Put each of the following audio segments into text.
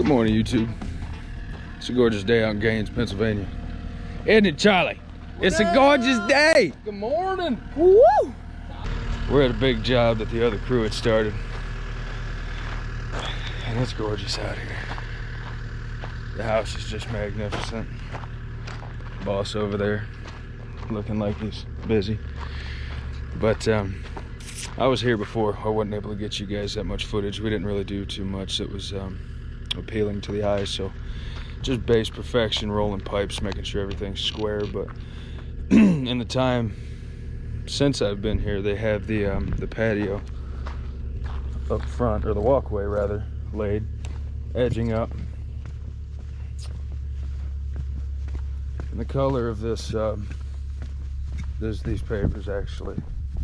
Good morning, YouTube. It's a gorgeous day out in Gaines, Pennsylvania. Isn't it, Charlie? It's a gorgeous day. Good morning. Woo! We're at a big job that the other crew had started. And it's gorgeous out here. The house is just magnificent. Boss over there looking like he's busy. But I was here before. I wasn't able to get you guys that much footage. We didn't really do too much that was appealing to the eyes. So just base perfection, rolling pipes, making sure everything's square. But in the time since I've been here, they have the patio up front, or the walkway rather, laid, edging up. And the color of this, these pavers actually,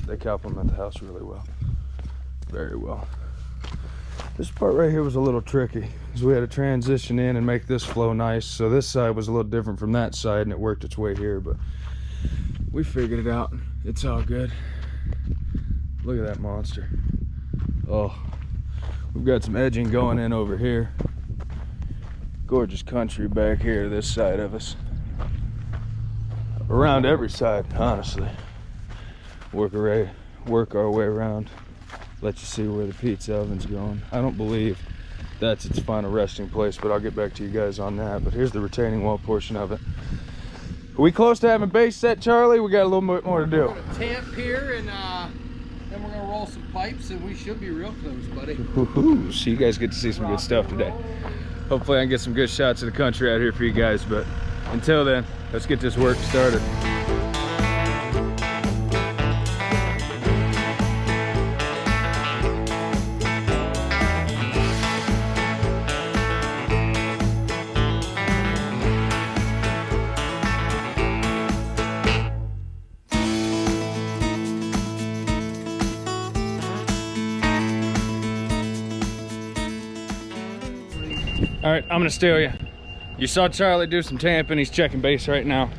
they complement the house really well, very well. This part right here was a little tricky, because we had to transition in and make this flow nice. So this side was a little different from that side, and it worked its way here, but we figured it out. It's all good. Look at that monster. Oh, we've got some edging going in over here. Gorgeous country back here, this side of us. Around every side, honestly. Work our way around. Let you see where the pizza oven's going. I don't believe that's its final resting place, but I'll get back to you guys on that. But here's the retaining wall portion of it. Are we close to having base set, Charlie? We got a little bit more to do. We're gonna tamp here, and then we're gonna roll some pipes, and we should be real close, buddy. So you guys get to see some good stuff today. Hopefully I can get some good shots of the country out here for you guys, but until then, let's get this work started. All right, I'm gonna steal you. You saw Charlie do some tamping. He's checking base right now.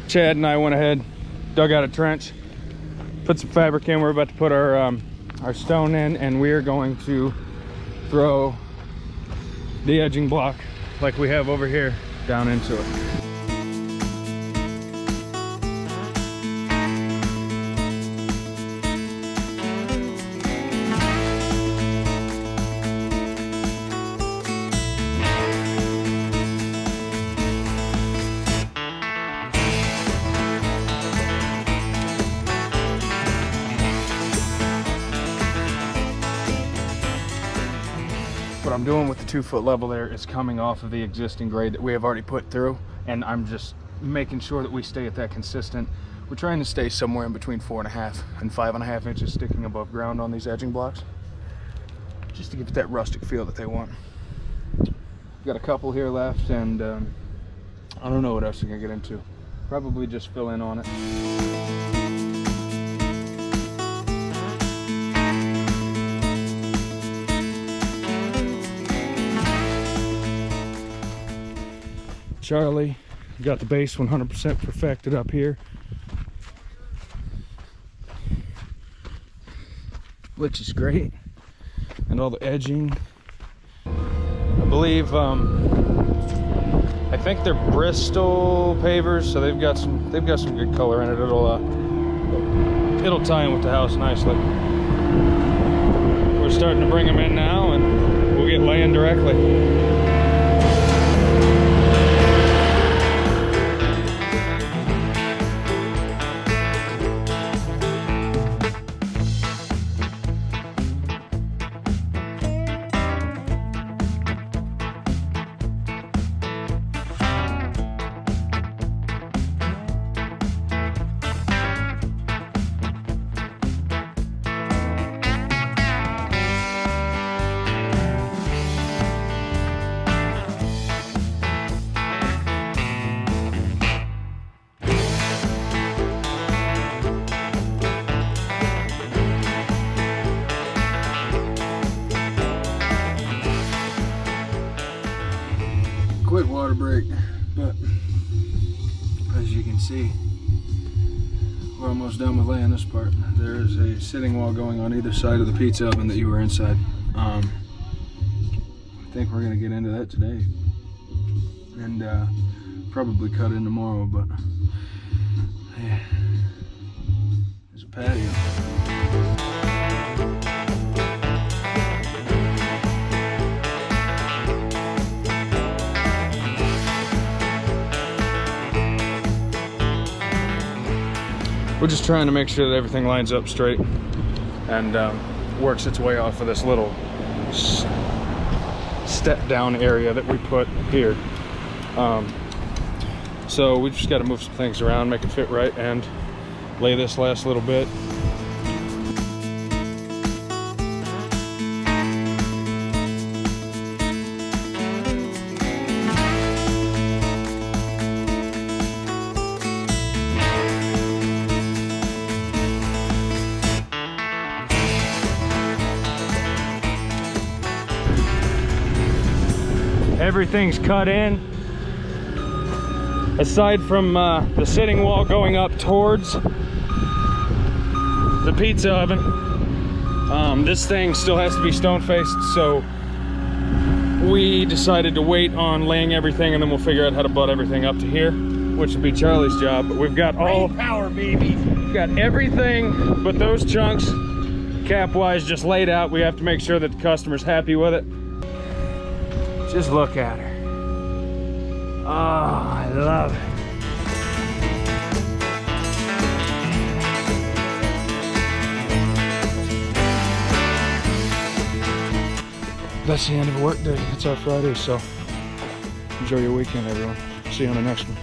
Chad and I went ahead, dug out a trench, put some fabric in. We're about to put our stone in, and we are going to throw the edging block like we have over here down into it. What I'm doing with the 2-foot level there is coming off of the existing grade that we have already put through, and I'm just making sure that we stay at that consistent. We're trying to stay somewhere in between 4.5 and 5.5 inches sticking above ground on these edging blocks, just to give it that rustic feel that they want. Got a couple here left, and I don't know what else we're gonna get into. Probably just fill in on it. Charlie got the base 100% perfected up here, which is great, and all the edging. I believe I think they're Bristol pavers, so they've got some good color in it. It'll tie in with the house nicely. We're starting to bring them in now, and we'll get laying directly. Quick water break, but as you can see, we're almost done with laying this part. There's a sitting wall going on either side of the pizza oven that you were inside. I think we're gonna get into that today, and probably cut in tomorrow. But yeah, there's a patio. We're just trying to make sure that everything lines up straight and works its way off of this little step down area that we put here. So we just got to move some things around, make it fit right, and lay this last little bit. Everything's cut in, aside from the sitting wall going up towards the pizza oven. This thing still has to be stone faced, so we decided to wait on laying everything, and then we'll figure out how to butt everything up to here, which will be Charlie's job. But we've got all power, baby. We've got everything but those chunks cap wise just laid out. We have to make sure that the customer's happy with it. Just look at her. Oh, I love it. That's the end of a work day. It's our Friday, so enjoy your weekend, everyone. See you on the next one.